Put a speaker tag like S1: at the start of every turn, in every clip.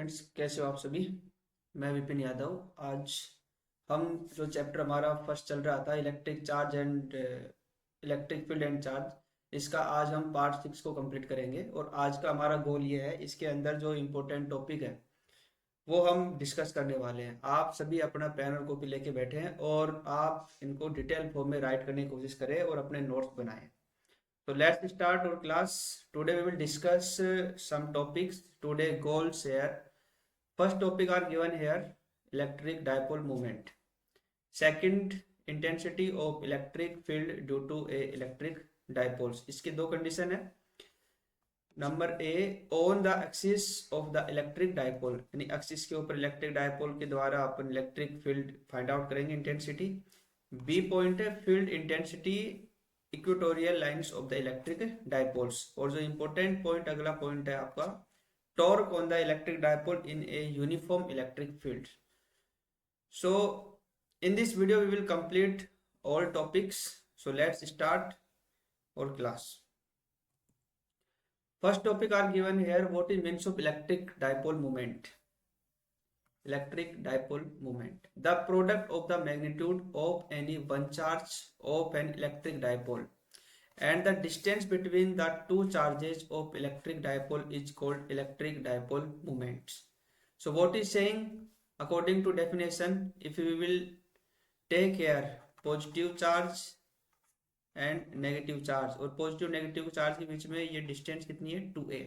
S1: Students, कैसे हो आप सभी। मैं विपिन यादव। आज हम जो चैप्टर हमारा फर्स्ट चल रहा था, electric charge and electric field and charge, इसका आज हम पार्ट 6 को कंप्लीट करेंगे। और आज का हमारा गोल ये है, इसके अंदर जो इम्पोर्टेंट टॉपिक है वो हम डिस्कस करने वाले हैं। आप सभी अपना पेन और कॉपी लेके बैठे हैं और आप इनको डिटेल फॉर्म में राइट करने की कोशिश करें और अपने नोट्स बनाएं। So let's start our class. Today we will discuss some topics. Today goals here. First topic are given here: electric dipole moment. Second, intensity of electric field due to a electric dipoles. इसके दो condition है। Number A, on the axis of the electric dipole, यानी axis के ऊपर electric dipole के द्वारा अपन electric field find out करेंगे, इंटेंसिटी। बी पॉइंट है field intensity equatorial lines of the electric dipoles. और जो इंपॉर्टेंट पॉइंट, अगला पॉइंट है आपका torque on the electric dipole in a uniform electric field. So in this video we will complete all topics. So let's start our class. First topic are given here: what is means of electric dipole moment. Electric dipole moment, the product of the magnitude of any one charge of an electric dipole and the distance between the two charges of electric dipole is called electric dipole moment. So what is saying, according to definition, if we will take here positive charge and negative charge, और positive negative charge के बीच में ये distance कितनी है, 2a।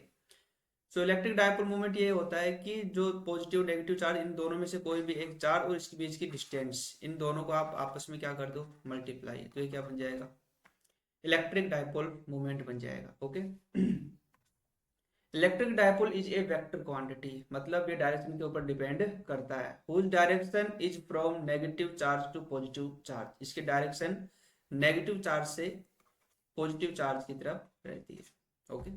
S1: So electric dipole moment ये होता है कि जो पॉजिटिव नेगेटिव चार्ज, इन दोनों में से कोई भी एक चार्ज और इसके बीच की डिस्टेंस, इन दोनों को आप आपस में क्या कर दो, मल्टीप्लाई, तो ये क्या बन जाएगा, इलेक्ट्रिक डाइपोल मोमेंट बन जाएगा। Okay. Electric dipole is a vector quantity, मतलब ये डायरेक्शन के ऊपर डिपेंड करता है। Whose direction is from negative charge to positive charge, इसके डायरेक्शन नेगेटिव चार्ज से पॉजिटिव चार्ज की तरफ रहती है। Okay.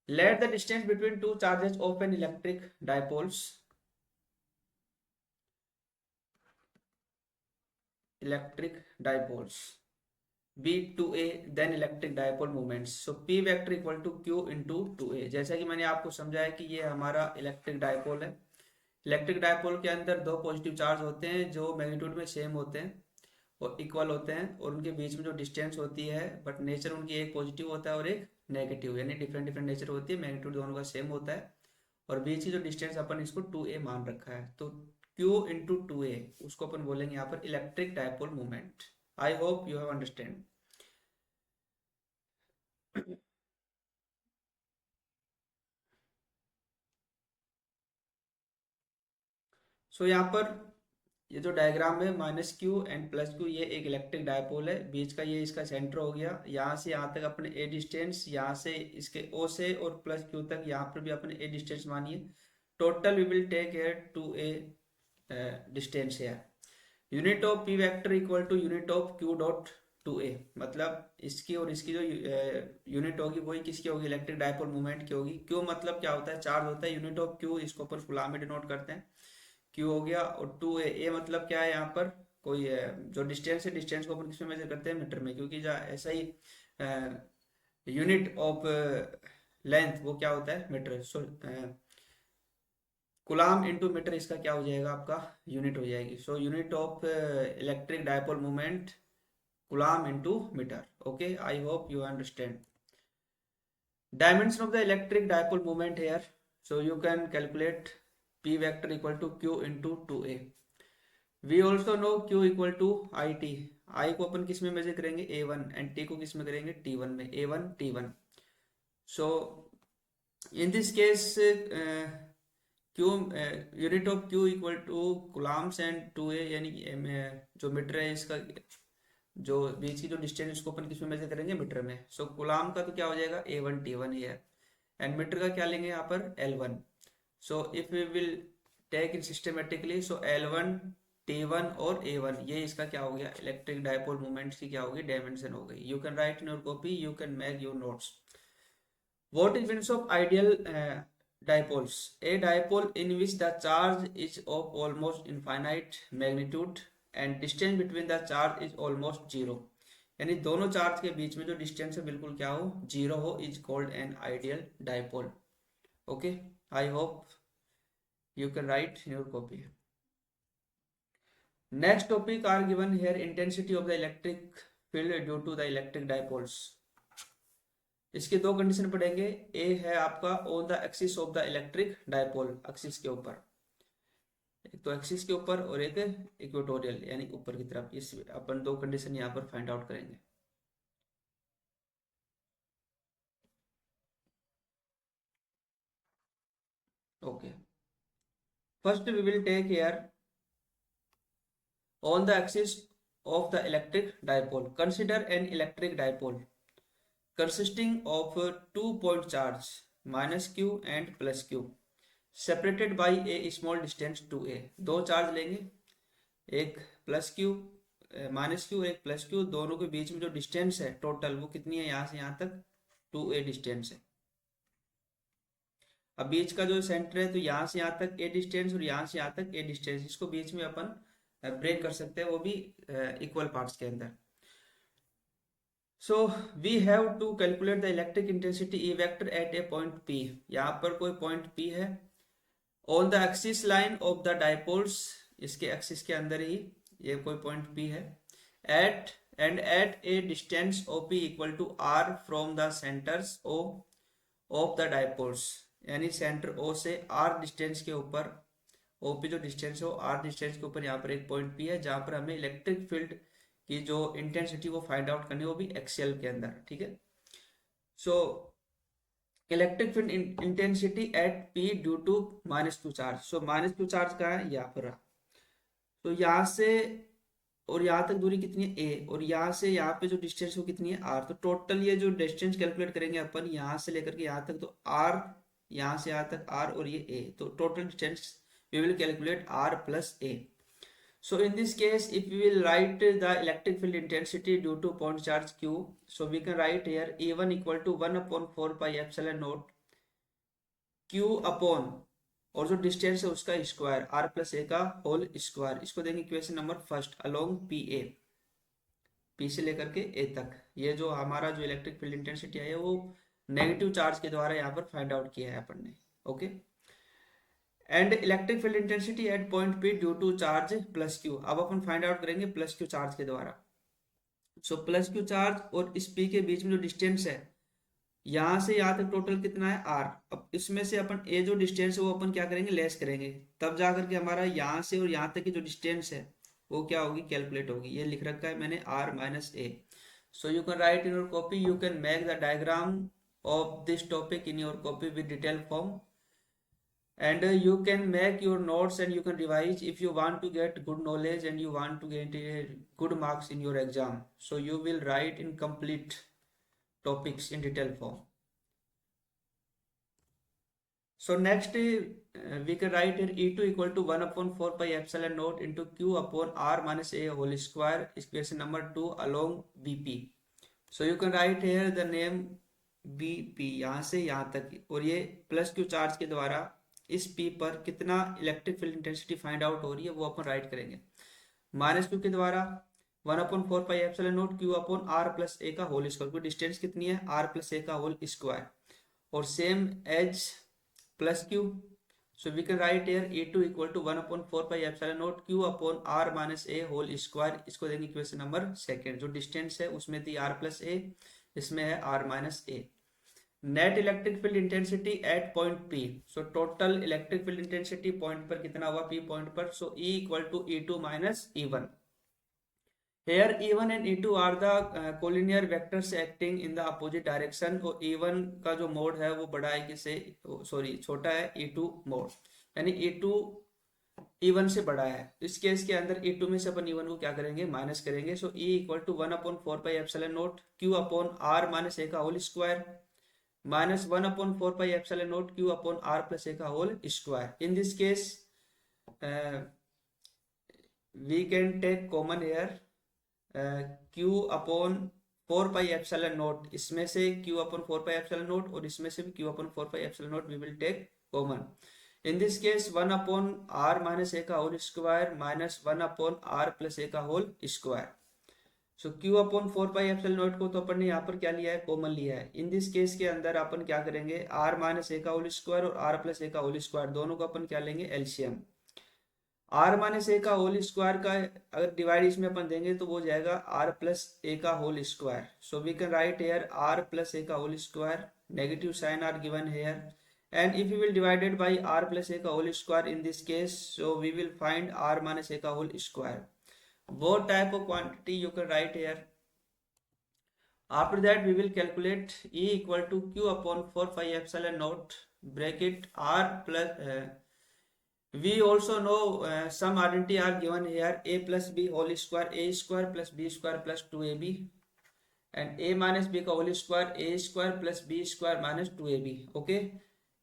S1: Let the distance between two charges of an electric dipoles be 2a, then electric dipole moments. So p vector equal to q into 2a। जैसा कि मैंने आपको समझाया कि ये हमारा इलेक्ट्रिक डाइपोल है। इलेक्ट्रिक डाइपोल के अंदर दो पॉजिटिव चार्ज होते हैं जो मैग्नीट्यूड में सेम होते हैं और इक्वल होते हैं, और उनके बीच में जो डिस्टेंस होती है, बट नेचर उनकी एक पॉजिटिव होता है और एक नेगेटिव, यानी डिफरेंट डिफरेंट नेचर होती है, मैग्नीट्यूड दोनों का सेम होता है, और बीच की जो डिस्टेंस अपन इसको 2a मान रखा है, तो q इंटू 2a, उसको अपन बोलेंगे यहाँ पर electric dipole moment. I hope you have understand. So यहाँ पर ये जो डायग्राम है, -q एंड +q, ये एक इलेक्ट्रिक डायपोल है, बीच का ये इसका सेंटर हो गया, यहाँ से यहाँ तक अपने a डिस्टेंस, यहाँ से इसके o से और +q तक यहाँ पर भी अपने a डिस्टेंस मानिए। Total we will take here 2a distance है। Unit of p vector equal to unit of q dot 2a, मतलब इसकी और इसकी जो यूनिट होगी वही किसकी होगी, इलेक्ट्रिक डायपोल मोमेंट की होगी। q मतलब क्या होता है, चार्ज होता है। यूनिट ऑफ q, इसको अपन कूलम में डिनोट करते हैं, q हो गया। और 2a, a मतलब क्या है, यहाँ पर कोई जो डिस्टेंस है, डिस्टेंस को अपन किसमें मेजर करते हैं, मीटर में, क्योंकि ऐसा ही यूनिट ऑफ लेंथ वो क्या होता है, metre. So coulomb into metre, इसका क्या हो जाएगा, आपका यूनिट हो जाएगी। So unit of electric dipole moment coulomb into metre. Okay, I hope you understand. Dimension of the electric dipole moment here, so you can calculate p vector equal to q into 2a। we also know q equal to it। I को अपन किस में major करेंगे, a1, and t को किस में करेंगे, t1 में, a1 t1। so in this case q unit of q equal to coulombs and 2a, यानी जो मीटर है इसका जो बीच की जो डिस्टेंस, इसको अपन किस में मेजर करेंगे, मीटर में। सो कूलम का तो क्या हो जाएगा, a1 t1 है, एंड मीटर का क्या लेंगे यहाँ पर, l1। so if we will take it systematically, so L1 T1 और A1, ये इसका क्या हो गया, इलेक्ट्रिक डाइपोल मोमेंट्स की क्या होगी, डायमेंशन हो गई। You can write in your copy, you can make your notes. What is means of ideal dipoles? A dipole in which the charge is of almost infinite magnitude and distance between the charge is almost zero, यानी दोनों charge के बीच में जो distance है बिल्कुल क्या हो, zero हो, is called an ideal dipole. Okay, I hope you can write in your copy. Next topic are given here, intensity of the electric field due to the electric dipoles. इसके दो condition पढ़ेंगे। ए है आपका on the axis of the electric dipole, axis के ऊपर, एक तो axis के ऊपर और एक इक्वेटोरियल यानी ऊपर की तरफ। इस अपन दो कंडीशन यहाँ पर फाइंड आउट करेंगे। Okay, first we will take here on the axis of the electric dipole. Consider an electric dipole consisting of two point charge minus q and plus q separated by a small distance to a. दो charge लेंगे, एक plus Q minus Q, एक plus Q, दोनों के बीच में जो distance है total वो कितनी है, यहाँ से यहाँ तक 2a डिस्टेंस है। अब बीच का जो सेंटर है तो यहाँ से यहाँ तक a डिस्टेंस और यहाँ से यहाँ तक a डिस्टेंस, इसको बीच में अपन ब्रेक कर सकते हैं, वो भी इक्वल पार्ट्स के अंदर। So we have to calculate the electric intensity E vector at a point P। यहाँ पर कोई पॉइंट P है on the axis line of the dipoles, इसके एक्सिस के अंदर ही ये कोई पॉइंट P है, at and at a distance OP equal to R from the centres of the dipoles, यानी सेंटर O से R डिस्टेंस के ऊपर, OP जो डिस्टेंस हो R डिस्टेंस के ऊपर यहाँ पर एक पॉइंट P है जहाँ पर हमें इलेक्ट्रिक फील्ड की जो इंटेंसिटी वो फाइंड आउट करनी है, वो भी एक्सियल के अंदर। ठीक है, so electric field intensity at P due to -q charge. So -q charge कहाँ है, यहाँ पर। तो यहाँ से और यहाँ तक दूरी कितनी है a, और यहाँ से यहाँ पे जो डिस्टेंस वो कितनी है r। तो टोटल ये जो डिस्टेंस कैलकुलेट करेंगे अपन यहाँ से लेकर के यहाँ तक, तो r यहाँ से यहाँ तक r और ये a, तो total distance we will calculate r plus a. So in this case, if we will write the electric field intensity due to point charge q, so we can write here E1 equal to 1 upon 4 pi epsilon naught q upon, और जो distance है उसका square r plus a का whole square. इसको देंगे equation number first along PA, P से लेकर के A तक। ये जो हमारा जो इलेक्ट्रिक फील्ड इंटेंसिटी है वो नेगेटिव चार्ज के द्वारा यहाँ पर फाइंड आउट किया है अपन ने। Okay, and electric field intensity at point P due to charge plus Q. अब अपन फाइंड आउट करेंगे प्लस क्यू चार्ज के द्वारा। सो प्लस क्यू चार्ज और इस P के बीच में जो डिस्टेंस है यहाँ से यहाँ तक टोटल कितना है r। अब इसमें से अपन a जो डिस्टेंस है वो अपन क्या करेंगे, लेस करेंगे, तब जाकर के हमारा यहाँ से और यहाँ तक की जो डिस्टेंस है वो क्या होगी, कैलकुलेट होगी। ये लिख रखा है मैंने r minus a। So you can write in your copy, you can make the diagram of this topic in your copy with detailed form, and you can make your notes and you can revise if you want to get good knowledge and you want to get good marks in your exam. So you will write in complete topics in detailed form. So next we can write here E2 equal to 1 upon 4 pi epsilon naught into Q upon R minus A whole square, equation number 2 along BP. So you can write here the name BP यहाँ से यहाँ तक, और ये plus Q charge के द्वारा इस P पर कितना electric field intensity find out हो रही है वो अपन राइट करेंगे। माइनस क्यू के द्वारा 1/4 pi epsilon not Q upon R plus A का होल स्क्वायर, डिस्टेंस कितनी है R प्लस A का होल स्क्वायर, और same as plus Q। So we can write here E2 equal to 1/4 pi epsilon not Q upon R minus A whole square. इसको देंगे equation number second. जो distance है उसमें थी R plus A, इसमें है R minus A। Net electric field intensity at point P। So total electric field intensity point पर कितना हुआ, P पॉइंट पर। So E equal to E2 minus E1। Here E1 and E2 are the collinear vectors acting in the opposite direction। और E1 का जो mode है वो बड़ा है किसे, सॉरी छोटा है E2 मोड, यानी E2 E1 से बड़ा है। इस केस के अंदर E2 में से अपन E1 को क्या करेंगे, माइनस करेंगे। So E equal to 1/4 pi epsilon not Q upon R minus A का whole square minus 1/4 pi epsilon not Q upon R plus A का whole square. In this case we can take common here Q upon 4 pi epsilon nought, इसमें से Q upon 4 pi epsilon not और इसमें से भी Q upon 4 pi epsilon nought we will take common। In this case 1 upon R minus A का whole square minus 1 upon R plus A का whole square. So Q upon 4 pi epsilon nought को तो अपन ने यहाँ पर क्या लिया है, कॉमन लिया है। इन दिस केस के अंदर अपन क्या करेंगे, r माइनस ए का होल स्क्वायर और r प्लस ए का होल स्क्वायर दोनों को अपन क्या लेंगे, एलसीएम। r माइनस ए का होल स्क्वायर का अगर डिवाइड इसमें अपन देंगे तो वो हो जाएगा r प्लस ए का whole square. So we can write here r plus a का whole square, negative sign are given here, and if we will divide it by r plus a का whole square in this case, so we will find r minus a का whole square. What type of quantity you can write here? After that we will calculate E equal to Q upon 4 pi epsilon naught bracket r plus we also know some identity are given here, a plus b whole square, a square plus b square plus 2ab, and a minus b का whole square, a square plus b square minus 2ab. Okay,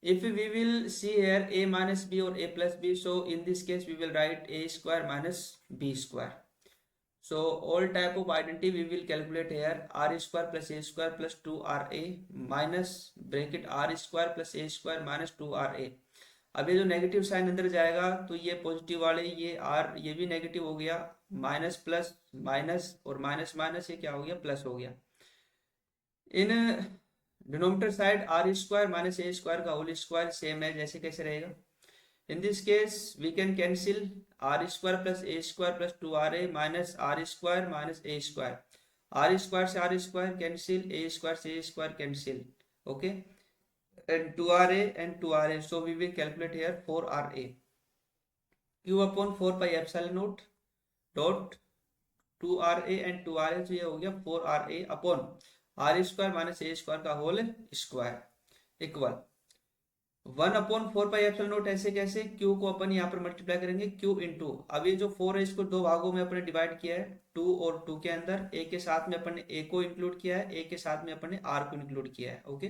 S1: if we will see here a minus b or a plus b, so in this case we will write a square minus b square. So all type of identity we will calculate here, r square plus a square plus 2ra minus bracket r square plus a square minus 2ra. अब ये जो negative sign अंदर जाएगा तो ये positive वाले, ये r ये भी नेगेटिव हो गया, माइनस प्लस माइनस और माइनस माइनस ये क्या हो गया, प्लस हो गया। In denominator side r square minus A square का होल स्क्वायर सेम है, जैसे कैसे रहेगा। In this case we can cancel r square plus A square plus 2ra minus r square minus A square, are square से r square cancel, a square से a square cancel, okay, and 2ra and 2ra, so we will calculate here 4ra. Q upon 4 pi epsilon naught dot 2ra and 2ra, तो ये हो गया 4ra upon are square minus A square का whole square equal 1/4 pi epsilon naught. ऐसे कैसे, Q को अपन यहाँ पर मल्टीप्लाई करेंगे Q इंटू, अब ये जो 4 है इसको दो भागों में अपने डिवाइड किया है, 2 और 2 के अंदर, a के साथ में अपन ने a को इंक्लूड किया है, a के साथ में अपन ने r को इंक्लूड किया है। Okay,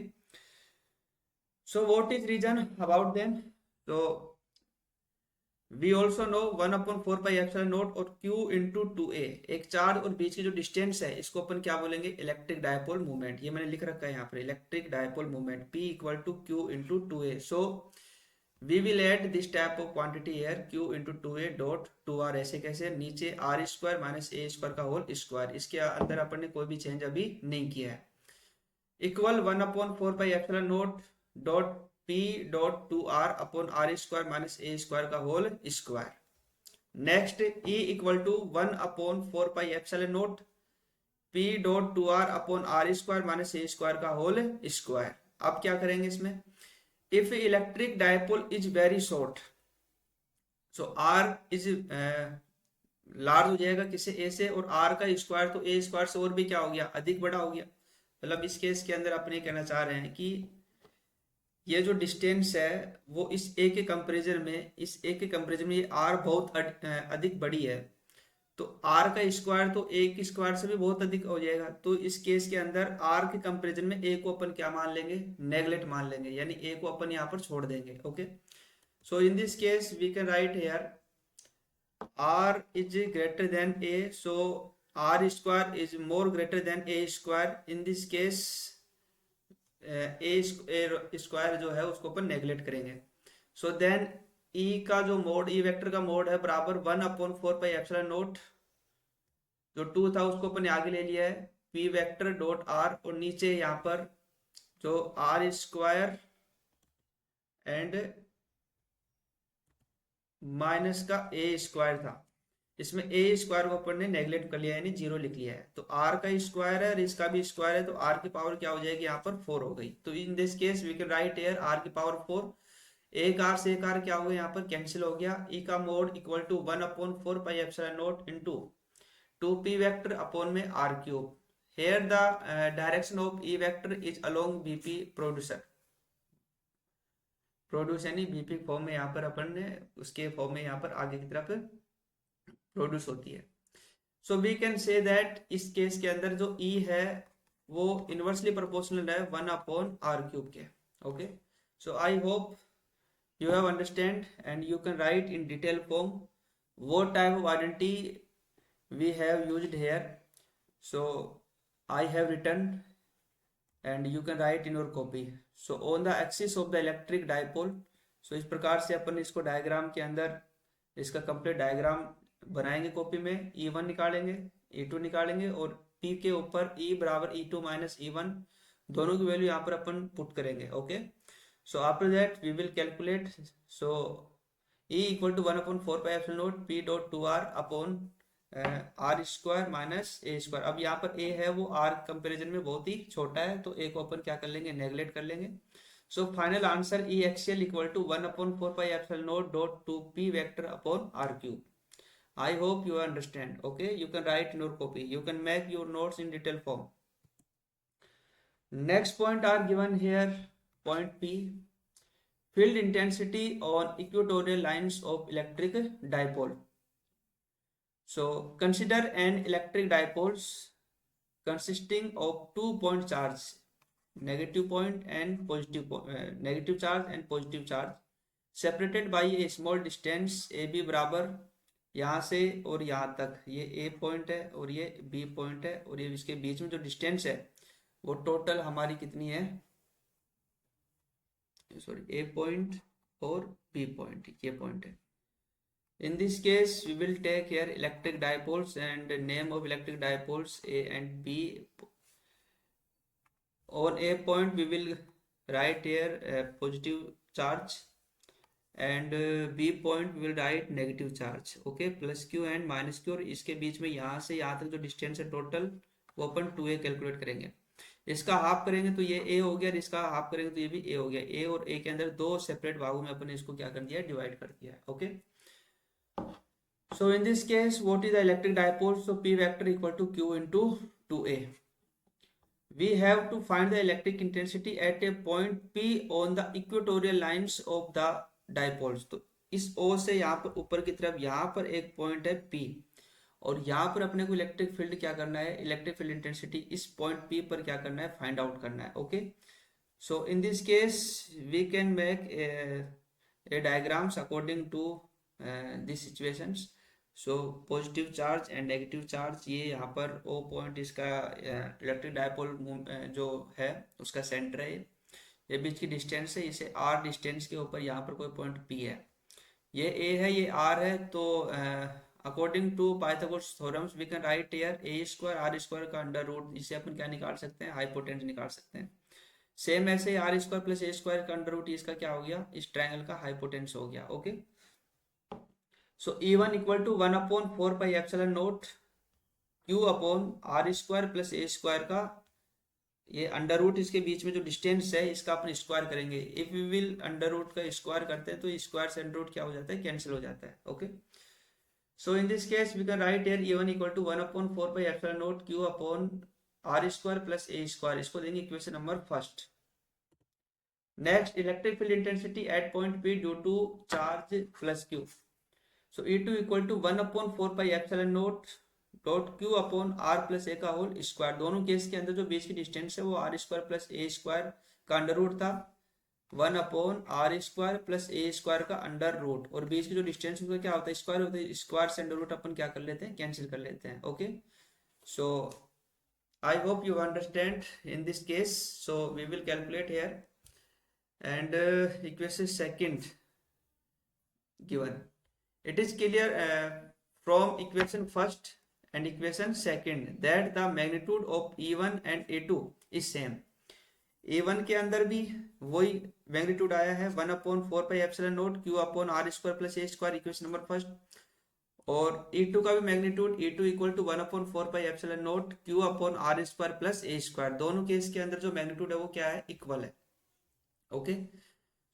S1: so what is reason about them, तो we also know 1/4 pi epsilon not और Q इंटू 2a, एक चार्ज और बीच की जो डिस्टेंस है इसको अपन क्या बोलेंगे, इलेक्ट्रिक डायपोल मूवमेंट। ये मैंने लिख रखा है यहाँ पर, electric dipole movement P equal to Q into 2a। So we will add this type of quantity here, Q into 2a dot 2r, ऐसे कैसे, नीचे आर स्क्वायर माइनस ए स्क्वायर का होल स्क्वायर, इसके अंदर अपन ने कोई भी चेंज अभी नहीं किया है, equal 1/4 pi epsilon not dot P dot 2r upon are square minus A square का whole square. Next E equal to 1/4 pi epsilon not P dot 2r upon are square minus A square का whole square. अब क्या करेंगे इसमें, if electric dipole is very short, so r is large हो जाएगा किससे, a से, और r का स्क्वायर तो a स्क्वायर से और भी क्या हो गया, अधिक बड़ा हो गया। मतलब इस केस के अंदर अपने कहना चाह रहे हैं कि ये जो डिस्टेंस है वो इस a के कंपैरिजन में, इस a के कंपैरिजन में ये r बहुत अधिक बड़ी है, तो r का स्क्वायर तो a के स्क्वायर से भी बहुत अधिक हो जाएगा। तो इस केस के अंदर r के कंपैरिजन में a को अपन क्या मान लेंगे, नेगलेक्ट मान लेंगे, यानी a को अपन यहाँ पर छोड़ देंगे। Okay, so in this case we can write here r is greater than a, so r square is more greater than a square. In this case a square जो है उसको अपन नेगलेक्ट करेंगे। सो देन E का जो mode, E vector का mode है बराबर 1/4 pi epsilon not, जो 2 था उसको अपन आगे ले लिया है, P वेक्टर डॉट r, और नीचे यहाँ पर जो r स्क्वायर एंड माइनस का a स्क्वायर था, इसमें a स्क्वायर को अपन ने नेगलेक्ट कर लिया, यानी 0 लिख लिया है। तो r का स्क्वायर है और इसका भी स्क्वायर है, तो r की पावर क्या हो जाएगी, यहाँ पर 4 हो गई। तो in this case we can write here r की पावर 4, एक r से एक r क्या हो गया, यहाँ पर कैंसिल हो गया। E का mod equal to 1/4 pi epsilon nought into 2p vector upon में r cube. Here the direction of E vector is along BP producer, produce यानी BP फॉर्म में यहाँ पर अपन ने, उसके फॉर्म में यहाँ पर आगे की तरफ प्रोड्यूस होती है। So we can say that इस केस के अंदर जो E है वो इनवर्सली प्रोपोर्शनल है 1/r³ के। Okay, so I hope you have understand and you can write in detail form what type of identity we have used here. So I have written and you can write in your copy. So on the axis of the electric dipole, so इस प्रकार से अपन इसको diagram के अंदर इसका complete diagram बनाएंगे copy में, E1 निकालेंगे, E2 निकालेंगे और P के ऊपर E बराबर E2 माइनस E1 दोनों की वैल्यू यहाँ पर अपन पुट करेंगे. Okay, so after that we will calculate. So E equal to 1/4 pi epsilon not P dot 2R upon are square minus A square. अब यहाँ पर ए है वो आर कंपेरिजन में बहुत ही छोटा है, तो ए को अपन क्या कर लेंगे, नेगलेक्ट कर लेंगे. So final answer E axial equal to 1/4 pi epsilon not dot 2P vector upon are cube. I hope you understand. Okay, you can write in your copy. You can make your notes in detail form. Next point are given here. Point P. Field intensity on equatorial lines of electric dipole. So consider an electric dipoles consisting of 2 point charge, negative point and negative charge and positive charge, separated by a small distance AB बराबर यहाँ से और यहाँ तक. ये ए point है और ये बी पॉइंट है, और ये इसके बीच में जो डिस्टेंस है वो टोटल हमारी कितनी है, सॉरी, ए पॉइंट और बी पॉइंट, ये पॉइंट है. In this case we will take here electric dipoles and name of electric dipoles A and B. On A point we will write here positive charge and B point we will write negative charge. Okay, plus Q and minus Q. और इसके बीच में यहाँ से यहाँ तक जो distance है total वो अपन 2A कैलकुलेट करेंगे. इसका हाफ करेंगे तो ये A हो गया, और इसका हाफ करेंगे तो ये भी A हो गया. A और A के अंदर दो सेपरेट भागों में अपन इसको क्या कर दिया, डिवाइड कर दिया. Okay, so in this case what is the electric dipole? So P vector equal to Q into 2A. We have to find the electric intensity at a point P on the equatorial lines of the dipoles. तो इस O से यहाँ पर ऊपर की तरफ यहाँ पर एक पॉइंट है P, और यहाँ पर अपने को इलेक्ट्रिक फील्ड क्या करना है, इलेक्ट्रिक फील्ड इंटेंसिटी इस पॉइंट P पर क्या करना है, फाइंड आउट करना है. Okay, so in this case we can make a diagrams according to this situations. So positive charge and negative charge, ये यहाँ पर O पॉइंट इसका इलेक्ट्रिक डायपोल जो है उसका सेंटर है. ये बीच की डिस्टेंस है, इसे R डिस्टेंस के ऊपर यहाँ पर कोई पॉइंट P है, ये A है, ये R है. तो according to Pythagoras theorems we can write here A square are square का अंडर रूट. इसे अपन क्या निकाल सकते हैं, हाइपोटेन्यूज निकाल सकते हैं. सेम ऐसे आर स्क्वायर प्लस ए स्क्वायर का अंडर रूट, इसका क्या हो गया, इस ट्रायंगल का हाइपोटेन्यूज हो गया. Okay, so E1 equal to 1/4 pi epsilon not Q upon are square plus A square का ये अंडर रूट, इसके बीच में जो डिस्टेंस है इसका अपन स्क्वायर करेंगे. If we will under root का स्क्वायर करते हैं तो स्क्वायर से अंडर रूट क्या हो जाता है, कैंसिल हो जाता है. Okay, so in this case we can write here E1 equal to 1/4 pi epsilon not Q upon are square plus A square. इसको देंगे equation number first. Next, electric field intensity at point P due to charge plus Q. So E2 equal to 1/4 pi epsilon not dot Q upon R plus a का whole square. दोनों case के अंदर जो बीच की distance है वो R square plus ए square का under root था, 1/r स्क्वायर प्लस ए स्क्वायर का अंडर रूट, और बीच की जो डिस्टेंस उसका क्या होता है, स्क्वायर होता है. स्क्वायर से अंडर रूट अपन क्या कर लेते हैं, कैंसिल कर लेते हैं. Okay, so I hope you understand in this case. So we will calculate here and equation second given. It is clear from equation first and equation second that the magnitude of E1 and E2 is same. E1 के अंदर भी वही magnitude आया है 1/4 pi epsilon not Q upon are square plus A square, equation number first. और E2 का भी magnitude E2 equal to 1/4 pi epsilon not Q upon are square plus A square. दोनों केस के अंदर जो मैग्नीट्यूड है वो क्या है, इक्वल है. Okay,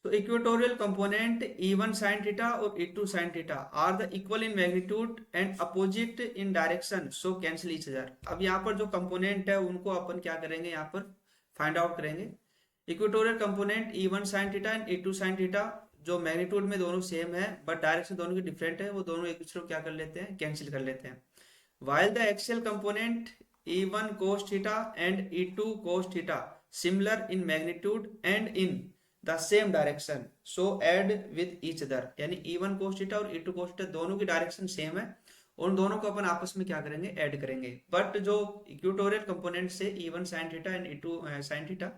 S1: so equatorial component E1 sin theta और E2 sin theta are the equal in magnitude and opposite in direction, so cancel each other. अब यहाँ पर जो कंपोनेंट है उनको अपन क्या करेंगे, यहाँ पर फाइंड आउट करेंगे. Equatorial component E1 sin theta and E2 sin theta जो मैग्नीट्यूड में दोनों सेम है बट डायरेक्शन दोनों की डिफरेंट है, वो दोनों एक दूसरे को क्या कर लेते हैं, कैंसिल कर लेते हैं. while the axial component E1 cos theta and E2 cos theta similar in magnitude and in the same direction, so add with each other. यानी E1 cos theta और E2 cos theta दोनों की direction same है, उन दोनों को अपन आपस में क्या करेंगे, ऐड करेंगे. बट जो इक्वेटोरियल कंपोनेंट से E1 sin theta and E2 sin theta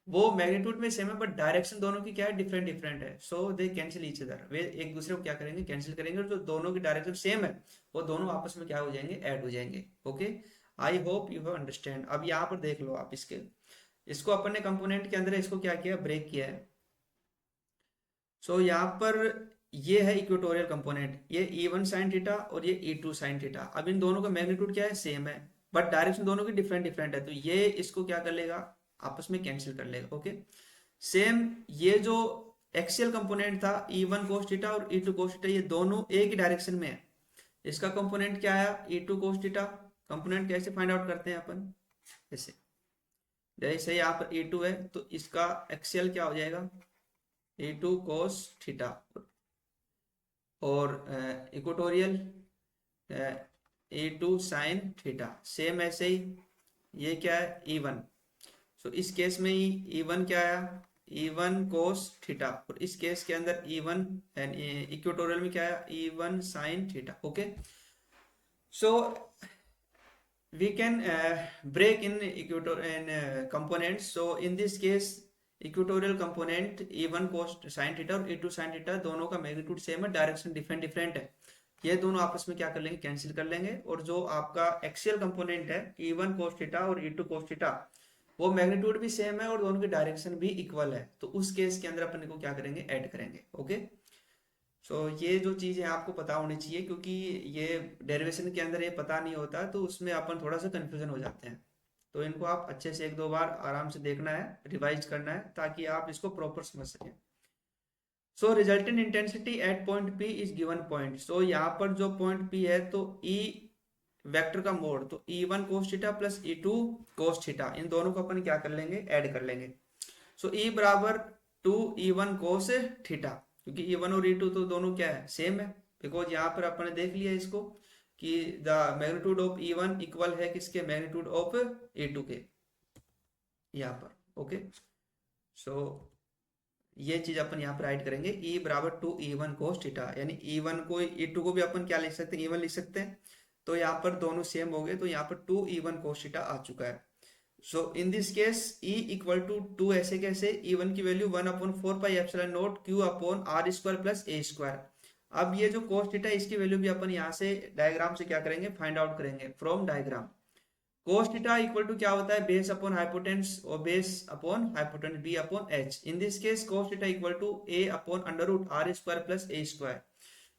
S1: वो मैग्नीट्यूड में सेम है बट डायरेक्शन दोनों की क्या है, डिफरेंट डिफरेंट है, सो दे कैंसिल ईच अदर, वे एक दूसरे को क्या करेंगे, कैंसिल करेंगे, और जो दोनों की डायरेक्शन सेम है वो दोनों आपस में क्या हो जाएंगे, ऐड हो जाएंगे। Okay, I hope you have understand. अब यहाँ पर देख लो आप इसके, इसको अपन ने कंपोनेंट के अंदर इसको क्या किया, ब्रेक किया है। सो यहाँ पर ये है इक्वेटोरियल कंपोनेंट, ये E1 साइन थीटा और ये E2 साइन थीटा। अब इन दोनों का मैग्नीट्यूड क्या है, सेम है, बट डायरेक्शन दोनों की डिफरेंट डिफरेंट है, तो ये इसको क्या कर लेगा, आपस में कैंसिल कर लेगा। ओके, सेम ये जो एक्सियल कंपोनेंट था E1 कोस थीटा और E2 कोस थीटा, ये दोनों एक ही डायरेक्शन में है। इसका कंपोनेंट क्या आया, E2 कोस थीटा। कंपोनेंट कैसे फाइंड आउट करते हैं अपन, ऐसे, जैसे यहाँ पर E2 है तो इसका एक्सियल क्या हो जाएगा, E2 कोस थीटा, और equatorial E2 sine theta. Same ऐसे ही ये क्या है, E1, सो इस केस में ही E1 क्या आया, E1 कोस थीटा, और इस केस के अंदर E1 एंड इक्वेटोरियल में क्या आया, E1 sine theta. Okay, so we can break in components. So in this case equatorial component E1 cos sin theta और E2 sin थीटा दोनों का मैग्नीट्यूड सेम है, डायरेक्शन डिफरेंट डिफरेंट है, ये दोनों आपस में क्या कर लेंगे, कैंसिल कर लेंगे। और जो आपका एक्सियल कंपोनेंट है E1 cos थीटा और E2 cos थीटा, वो मैग्नीट्यूड भी सेम है और दोनों की डायरेक्शन भी इक्वल है, तो उस केस के अंदर अपन को क्या करेंगे, ऐड करेंगे। ओके, सो ये जो चीज़ है आपको पता होनी चाहिए, क्योंकि ये डेरिवेशन के अंदर ये पता नहीं होता तो उसमें अपन थोड़ा सा कंफ्यूजन हो जाते हैं। तो इनको आप अच्छे से एक दो बार आराम से देखना है, रिवाइज करना है, ताकि आप इसको प्रॉपर समझ सकें। So resultant intensity at point P is given point. So यहाँ पर जो पॉइंट पी है तो ई वेक्टर का मोड, तो E1 cos theta plus E2 cos theta, इन दोनों को अपन क्या कर लेंगे, ऐड कर लेंगे। सो E बराबर 2E1 कोस थीटा, क्योंकि E1 और E2 तो दोनों क्या है, सेम है, बिकॉज यहाँ पर अपन ने देख लिया इसको कि the magnitude of E1 equal है किसके, मैग्नीट्यूड ऑफ E2 के, यहाँ पर। ओके, सो ये चीज अपन यहाँ पर राइट करेंगे, E बराबर 2E1 कोस थीटा, यानी E1 को E2 को भी अपन क्या लिख सकते हैं, E1 लिख सकते हैं, तो यहाँ पर दोनों सेम हो गए, तो यहाँ पर 2E1 कोस थीटा आ चुका है। So in this case E equal to 2 ऐसे कैसे, E1 की value 1/4πε0 Q upon R square plus A square. अब ये जो कोस थीटा इसकी वैल्यू भी अपन यहाँ से डायग्राम से क्या करेंगे, फाइंड आउट करेंगे from diagram. Cos theta equal to क्या होता है, बेस अपॉन हाइपोटेन्स, और base upon hypotenuse B upon H. In this case cos theta equal to a upon under root R square plus A square.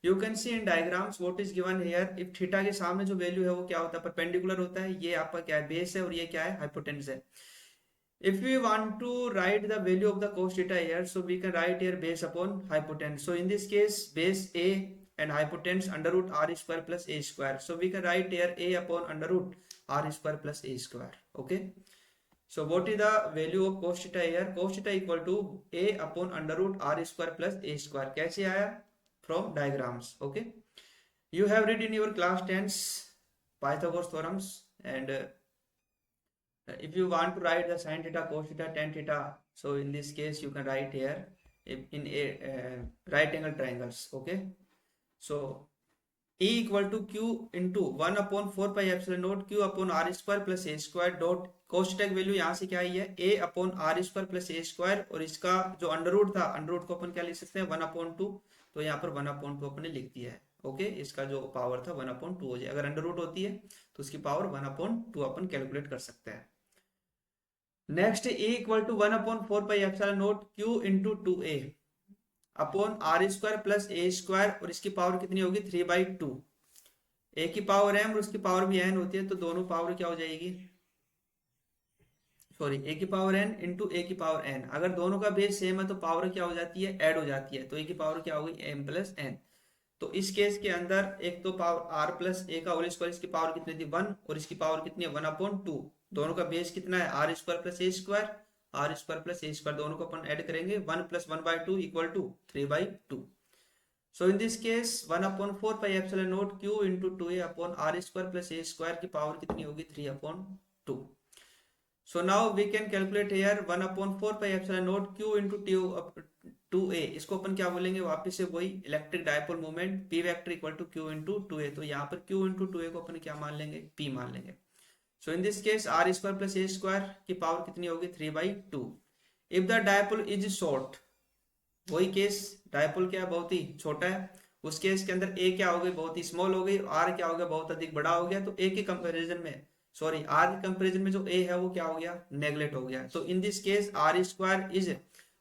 S1: You can see in diagrams what is given here, if theta के सामने जो value है वो क्या होता है, perpendicular होता है, ये आपका क्या है, बेस है, और ये क्या है, हाइपोटेन्स है। If we want to write the value of the cos theta here, so we can write here base upon hypotenuse. So in this case, base A and hypotenuse under root R square plus A square. So we can write here A upon under root R square plus A square. Okay. So what is the value of cos theta here? Cos theta equal to A upon under root R square plus A square. कैसे आया? From diagrams. Okay. You have read in your class 10's Pythagoras theorems, and if you want to write the sin theta, cos theta, tan theta, so in this case you can write here in a right angle triangles. Okay, so E equal to Q into 1 upon 4 pi epsilon naught Q upon R square plus A square dot cos theta की value यहाँ से क्या आई है, A upon R square plus A square, और इसका जो under root था, under root को अपन क्या लिख सकते हैं, 1/2, तो यहाँ पर 1/2 अपन ने लिख दिया है। ओके, इसका जो पावर था 1/2 हो जाए, अगर अंडर रूट होती है तो उसकी पावर 1/2 अपन कैलकुलेट कर सकते हैं। Next E equal to 1/4πε0 Q into 2A upon R square plus A square, और इसकी पावर कितनी होगी, 3/2। A की पावर m और उसकी पावर भी n होती है, तो दोनों पावर क्या हो जाएगी, सॉरी, A की पावर n इंटू A की पावर n। अगर दोनों का बेस सेम है तो पावर क्या हो जाती है, ऐड हो जाती है, तो A की पावर क्या होगी, m प्लस n। तो इस केस के अंदर एक तो पावर r प्लस ए का होल स्क्वायर, इसकी पावर कितनी थी, 1, और इसकी पावर कितनी है, 1/2। दोनों का बेस कितना है, r square plus A square, are square plus A square, दोनों को अपन ऐड करेंगे, 1 plus 1/2 equal to 3/2। So in this case 1/4πε0 Q into 2A upon R square plus A square की पावर कितनी होगी, 3/2। So now we can calculate here 1/4πε0 Q into 2A, इसको अपन क्या बोलेंगे, वापस से वही electric dipole moment P vector equal to Q into 2A, तो यहाँ पर Q इंटू 2A को अपन क्या मान लेंगे, P मान लेंगे। So in this case R square plus A square की पावर कितनी होगी, 3/2। If the dipole is short, वही केस, डायपोल क्या बहुत ही छोटा है, उस केस के अंदर ए क्या हो गई, बहुत ही स्मॉल हो गई, आर क्या हो गया, बहुत अधिक बड़ा हो गया, तो ए के कंपैरिजन में, सॉरी आर के कंपैरिजन में जो ए है वो क्या हो गया, नेगलेक्ट हो गया। तो in this case r square is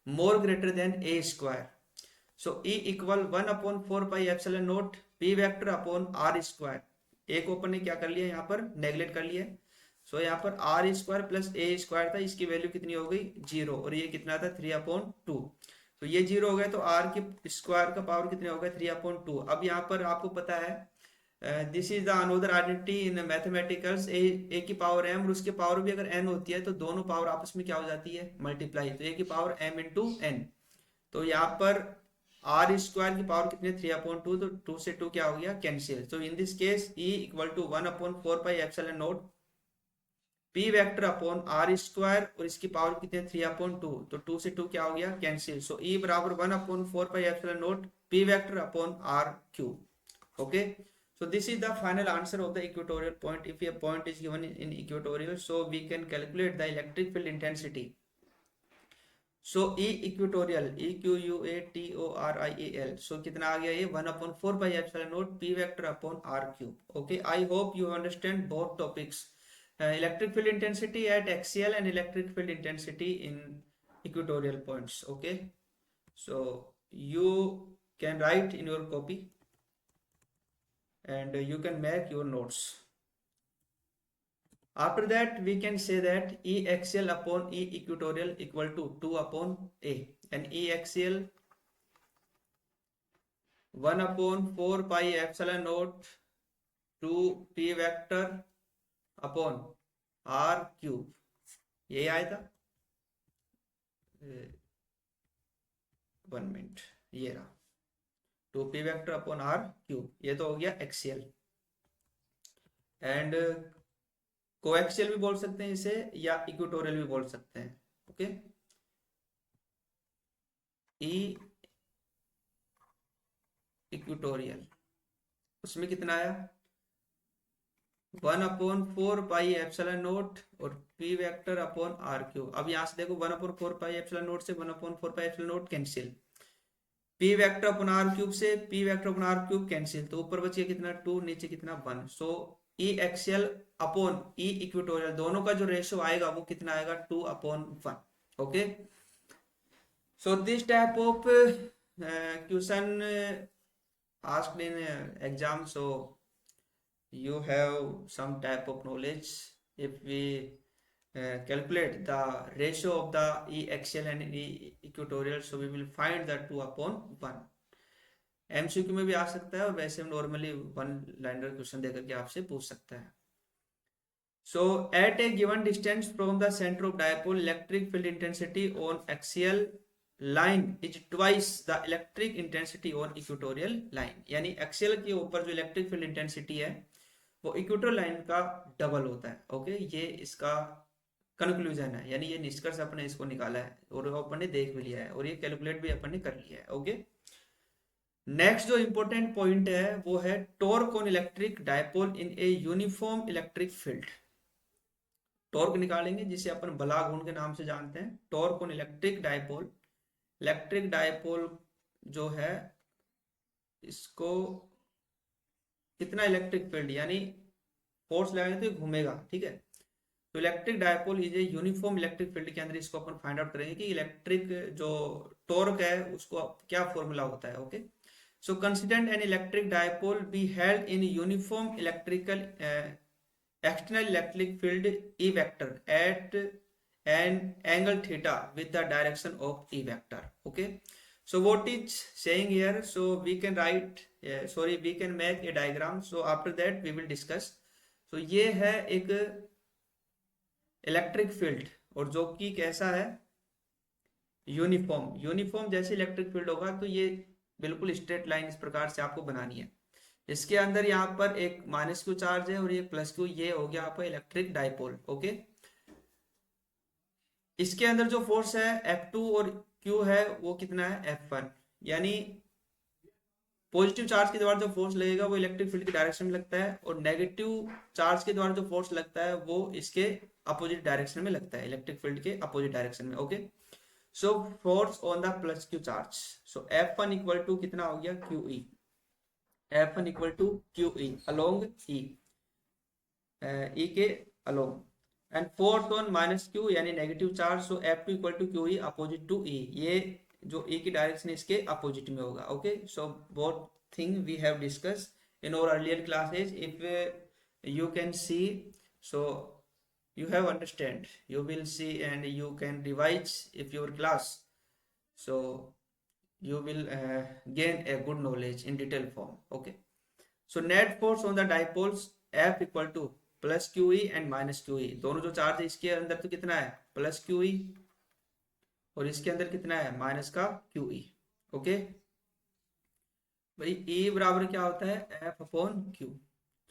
S1: more greater than a square. So E equal 1/4 pi epsilon not P vector upon are square. A को अपन ने क्या कर लिया, यहाँ पर नेगलेक्ट कर लिया। सो यहाँ पर आर स्क्वायर प्लस ए स्क्वायर था, इसकी वैल्यू कितनी हो गई, 0, और ये कितना था, 3/2। तो ये 0 हो गया, तो आर की स्क्वायर का पावर कितने हो गया, 3/2। अब यहाँ पर आपको पता है this is the another identity in mathematicals, a की पावर एम और उसकी पावर भी अगर एन होती है तो दोनों पावर आपस में क्या हो जाती है, मल्टीप्लाई, तो ए की पावर एम इंटू एन। तो यहाँ पर आर स्क्वायर की पावर कितनी, 3/2, तो 2 से 2 क्या हो गया, कैंसिल। तो in this case E equal to 1/4 pi epsilon not P vector upon are square, और इसकी पावर कितने, 3/2, तो 2 से 2 क्या हो गया, कैंसिल। सो ई बराबर 1/4 pi epsilon not P vector upon are cube. Okay, so this is the final answer of the equatorial point. If a point is given in equatorial, so we can calculate the electric field intensity. So E equatorial, EQUATORIAL, so कितना आ गया ये, 1/4 pi epsilon not P vector upon R cube. Okay, I hope you understand both topics, electric field intensity at axial and electric field intensity in equatorial points. Okay, so you can write in your copy and you can make your notes. After that we can say that E axial upon E equatorial equal to 2/A, and E axial 1/4 pi epsilon naught 2 P vector upon R cube, ये आया था, 1 minute, ये रहा 2 P vector upon R cube, ये तो हो गया axial. And coaxial भी बोल सकते हैं इसे, या इक्वेटोरियल भी बोल सकते हैं। ओके, ई इक्वेटोरियल, उसमें कितना आया, 1/4 पाई एप्सिलॉन नॉट और P vector upon are cube. अब यहां से देखो 1/4 पाई एप्सिलॉन नॉट से 1/4 pi epsilon naught cancel, P vector upon are cube से P vector upon are cube cancel, तो ऊपर बचिए कितना 2, नीचे कितना 1। So E axial upon E equatorial, दोनों का जो रेशियो आएगा वो कितना आएगा, 2/1। Okay, so this type of question asked in exam, so you have some type of knowledge. If we calculate the ratio of the E axial and E equatorial, so we will find the 2/1। MCQ में भी आ सकता है, और वैसे normally 1 liner question देकर के आपसे पूछ सकता है। So at a given distance from the center of dipole, electric field intensity on axial line is twice the electric intensity on equatorial line। यानी एक्सियल के ऊपर जो इलेक्ट्रिक फील्ड इंटेंसिटी है वो इक्वेटोरियल लाइन का डबल होता है। Okay, ये इसका कंक्लूजन है, यानी ये निष्कर्ष अपन ने इसको निकाला है, और अपन ने देख भी लिया है, और ये कैलकुलेट भी अपन ने कर लिया है। ओके, नेक्स्ट जो इंपॉर्टेंट पॉइंट है वो है torque on electric dipole in a uniform electric field. Torque निकालेंगे जिसे अपन बला गुण के नाम से जानते हैं, torque on electric dipole. Electric dipole जो है इसको कितना इलेक्ट्रिक फील्ड, यानी फोर्स लगाएंगे तो घूमेगा, ठीक है। तो electric dipole is a uniform electric field के अंदर इसको अपन फाइंड आउट करेंगे कि इलेक्ट्रिक जो टॉर्क है उसको क्या फॉर्मूला होता है। Okay, so consider an electric dipole be held in uniform electrical external electric field E vector at an angle theta with the direction of E vector. Okay, so what is saying here, so we can write we can make a diagram, so after that we will discuss। so ये है एक electric field, और जो कि कैसा है, uniform. Uniform जैसे electric field होगा तो ये बिल्कुल स्ट्रेट लाइन इस प्रकार से आपको बनानी है। इसके अंदर यहाँ पर एक -q चार्ज है और ये +q, ये हो गया आपका इलेक्ट्रिक डायपोल। ओके, इसके अंदर जो फोर्स है F2 और Q है वो कितना है, F1। यानी पॉजिटिव चार्ज के द्वारा जो फोर्स लगेगा वो इलेक्ट्रिक फील्ड की डायरेक्शन में लगता है, और नेगेटिव चार्ज के द्वारा जो फोर्स लगता है वो इसके अपोजिट डायरेक्शन में लगता है, इलेक्ट्रिक फील्ड के अपोजिट डायरेक्शन में। Okay, so force on the plus Q charge, so F1 equal to कितना हो गया QE, F1 equal to QE along E के along and force on minus Q यानी negative charge, so F2 equal to QE opposite to E, ये जो E की direction इसके opposite में होगा। Okay, so both thing we have discuss in our earlier classes. If you can see, so you have understand, you will see and you can revise if your class, so you will gain a good knowledge in detail form. Okay, so net force on the dipoles F equal to plus QE and minus QE, दोनों जो charge है इसके अंदर तो कितना है plus QE और इसके अंदर कितना है माइनस का QE। ओके भाई, E बराबर क्या होता है F अपॉन Q,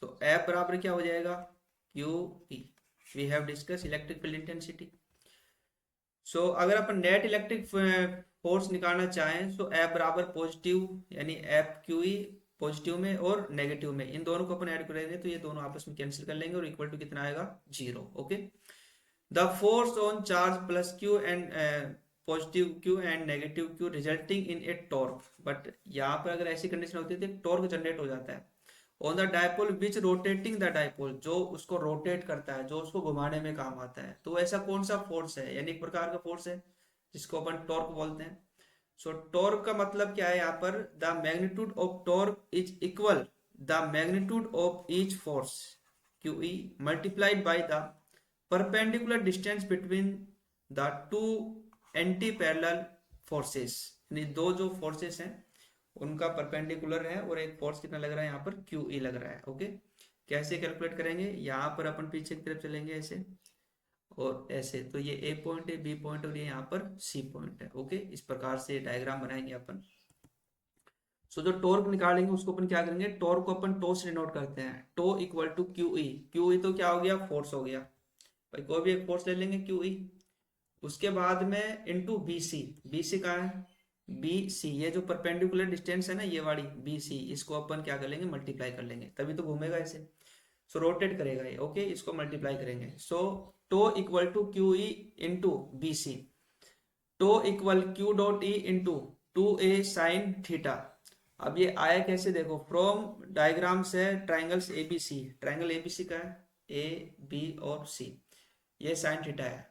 S1: तो F बराबर क्या हो जाएगा QE, we have discuss electric field intensity. So अगर अपन नेट इलेक्ट्रिक फोर्स निकालना चाहें तो F बराबर पॉजिटिव यानी F QE पॉजिटिव में और नेगेटिव में, इन दोनों को अपन ऐड करेंगे तो ये दोनों आपस में कैंसिल कर लेंगे और इक्वल टू कितना आएगा 0। Okay, the force on charge plus Q and positive Q and negative Q resulting in A torque, but यहाँ पर अगर ऐसी कंडीशन होती है तो टॉर्क जनरेट हो जाता है on the dipole which rotating the dipole, जो उसको रोटेट करता है, जो उसको घुमाने में काम आता है। तो ऐसा कौन सा फोर्स है, यानी एक प्रकार का फोर्स है जिसको अपन टॉर्क बोलते हैं। सो टॉर्क का मतलब क्या है यहाँ पर, the magnitude of torque is equal the magnitude of each force QE multiplied by the perpendicular distance between the two anti parallel forces, यानी दो जो फोर्सेस हैं उनका परपेंडिकुलर है और एक फोर्स कितना लग रहा है यहाँ पर QE लग रहा है। ओके, कैसे कैलकुलेट करेंगे, यहाँ पर अपन पीछे की तरफ चलेंगे ऐसे और ऐसे, तो ये A पॉइंट है, B पॉइंट और ये यहाँ पर C पॉइंट है। ओके, इस प्रकार से डायग्राम बनाएंगे अपन। सो जो टॉर्क निकालेंगे उसको अपन क्या करेंगे, टॉर्क को अपन टो से डिनोट करते हैं, tau equal to QE, QE तो क्या हो गया फोर्स हो गया भाई, कोई भी एक फोर्स ले लेंगे QE, उसके बाद में इंटू BC, BC कहाँ है BC, ये जो परपेंडिकुलर डिस्टेंस है ना ये वाली BC, इसको अपन क्या कर लेंगे मल्टीप्लाई कर लेंगे, तभी तो घूमेगा ऐसे, सो रोटेट करेगा ये। ओके, इसको मल्टीप्लाई करेंगे, so tau equal to QE into BC, tau equal Q dot E into 2A sine theta. अब ये आया कैसे देखो, फ्रॉम डायग्राम से ट्राइंगल्स ABC, ट्राइंगल ABC का है A B और C, ये साइन थीटा है,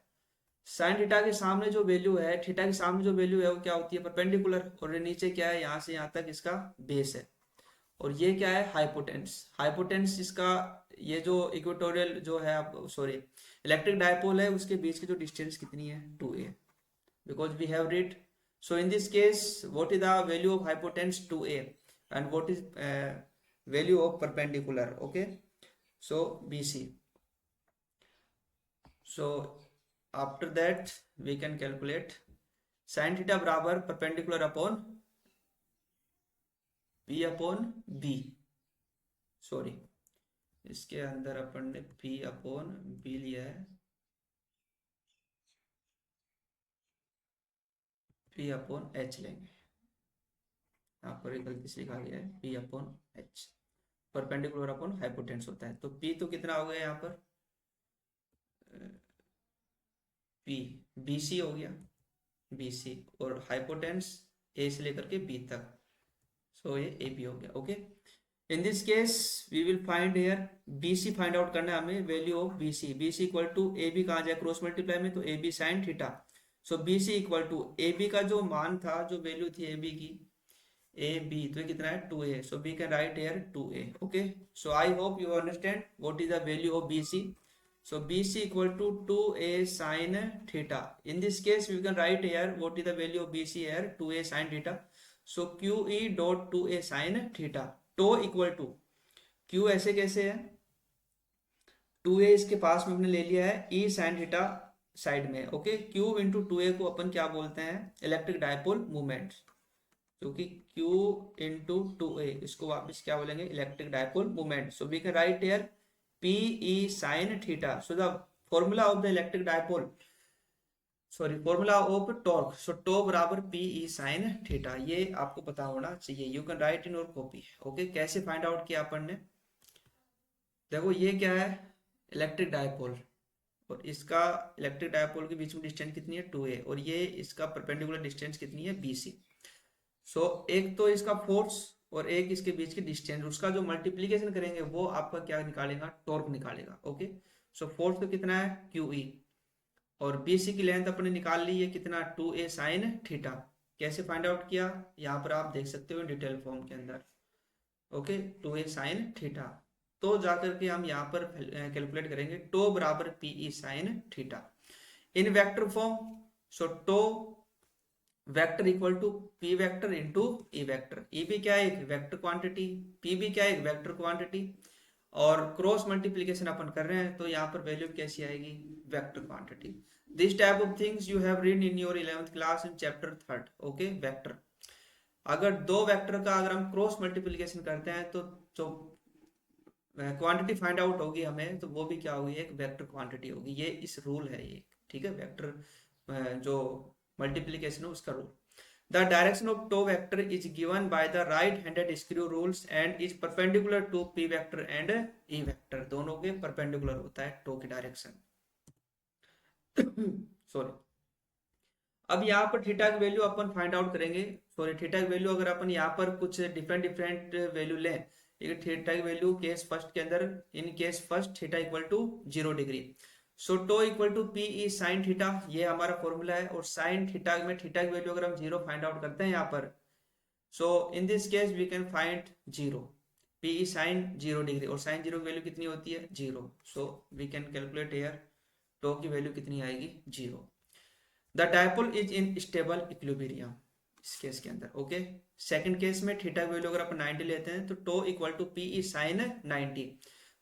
S1: साइन थीटा के सामने जो वैल्यू है, थीटा के सामने जो वैल्यू है वो क्या होती है परपेंडिकुलर, और नीचे क्या है यहाँ से यहाँ तक इसका बेस है, और ये क्या है हाइपोटेंस, हाइपोटेंस इसका ये जो इक्वेटोरियल जो है सॉरी इलेक्ट्रिक डायपोल है उसके बीच की जो डिस्टेंस कितनी है 2A, because we have read, so in this case what is the value of hypotenuse 2A and what is value of perpendicular. Okay, so BC, so after that we can calculate sin theta बराबर perpendicular upon P upon B, sorry इसके अंदर अपन ने P upon B लिया है, P upon H लेंगे, यहाँ पर एक गलती से लिखा गया है P upon H, perpendicular upon hypotenuse होता है, तो P तो कितना हो गया यहाँ पर P BC हो गया BC, और हाइपोटेंस A से लेकर के B तक, सो ये AB हो गया। Okay, in this case we will find here BC find out करना है हमें, value of BC, BC equal to AB कहाँ जाए क्रॉस मल्टीप्लाई में, तो AB sine theta, so BC equal to AB का जो मान था, जो वैल्यू थी AB की AB, तो ये कितना है 2A, so we can write here 2A। Okay, so I hope you understand what is the value of BC, so BC equal to 2A sin theta, in this case we can write here what is the value of BC here 2A sin theta, so QE dot 2A sin theta, तो equal to Q ऐसे कैसे है 2A इसके पास में हमने ले लिया है E sin theta साइड में। ओके, Q इंटू 2A को अपन क्या बोलते हैं इलेक्ट्रिक डायपोल मूवमेंट, क्योंकि Q इंटू 2A इसको वापस क्या बोलेंगे electric dipole movement, so we can write here PE sin theta, so the formula of the electric dipole, sorry formula of torque, so torque बराबर PE sin theta, ये आपको पता होना चाहिए, you can write in your copy। Okay, कैसे find out किया अपन ने, देखो ये क्या है इलेक्ट्रिक डायपोल और इसका इलेक्ट्रिक डायपोल के बीच में डिस्टेंस कितनी है 2a, और ये इसका परपेंडिकुलर डिस्टेंस कितनी है bc। सो एक तो इसका फोर्स और एक इसके बीच की डिस्टेंस, उसका जो मल्टीप्लीकेशन करेंगे वो आपका क्या निकालेगा, टॉर्क निकालेगा। ओके, सो फोर्स तो कितना है QE, और BC की लेंथ अपने निकाल ली है कितना 2a साइन थीटा। कैसे फाइंड आउट किया, यहाँ पर आप देख सकते हो डिटेल फॉर्म के अंदर। ओके, 2a साइन थीटा, तो जाकर के हम यहाँ पर कैलकुलेट करेंगे टो बराबर PE sine theta in vector form. So tau vector equal to P vector into E vector. E भी क्या है, एक वेक्टर क्वांटिटी, P भी क्या है, एक वेक्टर क्वांटिटी, और क्रॉस मल्टीप्लीकेशन अपन कर रहे हैं तो यहाँ पर वैल्यू कैसी आएगी, vector quantity. This type of things you have read in your 11th class in chapter 3। Okay, vector, अगर दो वेक्टर का अगर हम क्रॉस मल्टीप्लीकेशन करते हैं तो जो क्वांटिटी फाइंड आउट होगी हमें, तो वो भी क्या होगी, एक वेक्टर क्वांटिटी होगी। ये इस रूल है ये, ठीक है, वेक्टर जो मल्टीप्लीकेशन है उसका rule. The direction of tow vector is given by the right-handed screw rules and is perpendicular to P vector and E vector। दोनों के perpendicular होता है टो की डायरेक्शन। सॉरी, अब यहाँ पर थीटा की वैल्यू अपन फाइंड आउट करेंगे। सॉरी, थीटा की वैल्यू अगर अपन यहाँ पर कुछ डिफरेंट डिफरेंट वैल्यू लें, थीटा की वैल्यू केस फर्स्ट के अंदर, in case first theta equal to 0 degree, so tau equal to PE sine theta, ये हमारा फॉर्मूला है। और साइन थीटा में थीटा की वैल्यू अगर हम 0 फाइंड आउट करते हैं यहाँ पर, so in this case we can find 0 PE sine 0 degree, और साइन 0 की वैल्यू कितनी होती है 0, so we can calculate here tau की वैल्यू कितनी आएगी 0। The dipole is in stable equilibrium इस केस के अंदर। ओके, सेकंड केस में थीटा की वैल्यू अगर अपन 90 लेते हैं तो tau equal to PE sine 90।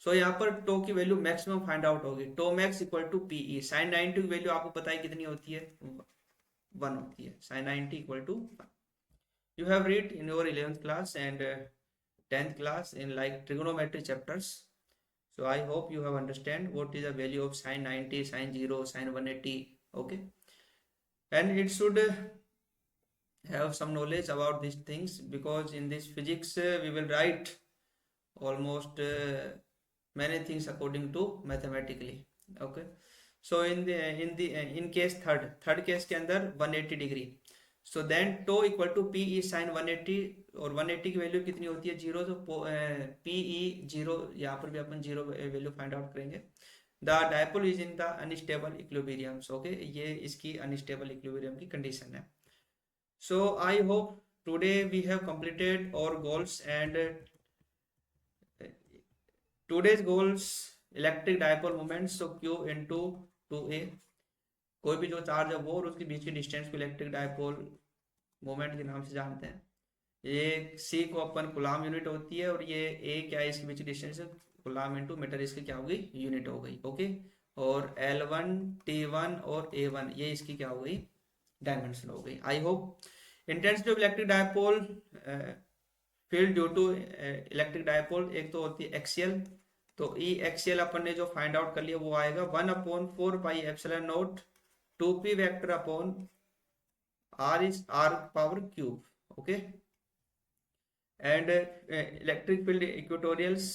S1: So यहाँ पर टो की वैल्यू मैक्सिमम फाइंड आउट होगी, tau max equal to PE sine 90 की वैल्यू आपको पता है कितनी होती है 1 होती है, sine 90 equal to 1। You have read in your 11th class and 10th class in like trigonometry chapters. So I hope you have understand what is the value of sin 90, sin 0, sin 180. Okay, and it should have some knowledge about these things, because in this physics we will write almost many things according to mathematically. Okay, so in case third case के अंदर 180 degree, so then tau equal to PE sine 180, और 180 की value कितनी होती है 0, तो PE 0, यहाँ पर भी अपन 0 वैल्यू फाइंड आउट करेंगे। The dipole is in the unstable equilibrium. Okay, ये इसकी अनस्टेबल इक्विलिब्रियम की कंडीशन है। So I hope today we have completed our goals, and today's goals electric dipole moment, so Q into 2a, कोई भी जो charge है वो और उसके बीच की डिस्टेंस को इलेक्ट्रिक डायपोल मोमेंट के नाम से जानते हैं। ये C को अपन कूलाम यूनिट होती है, और ये A क्या है, इसके बीच की डिस्टेंस कूलाम इंटू मीटर, इसकी क्या हो गई यूनिट हो गई। ओके, और L1 T1 और A1 ये इसकी क्या हो गई डायमेंशन हो गई। I hope intensity of electric dipole field due to electric dipole, एक तो होती है एक्सियल, तो E एक्सियल अपन ने जो फाइंड आउट कर लिया वो आएगा 1/4 pi epsilon naught 2p vector upon r is r power cube. Okay, and electric field equatorials,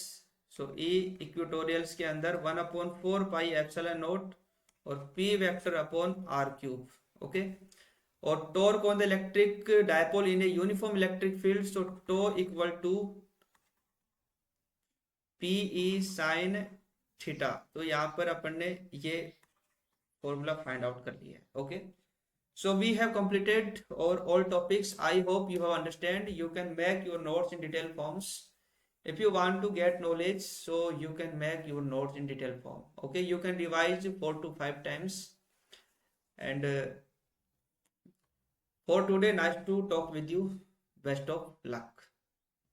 S1: so E equatorials के अंदर 1/4 पाई एप्सिलॉन नॉट और p vector upon r cube. Okay, और torque on the electric dipole in a uniform electric field, so tau equal to PE sine theta. तो यहाँ पर अपन ने ये formula find out कर लिया है। Okay, so we have completed all topics. I hope you have understand. You can make your notes in detail forms. If you want to get knowledge, so you can make your notes in detail form. Okay, you can revise 4 to 5 times. And for today, nice to talk with you. Best of luck.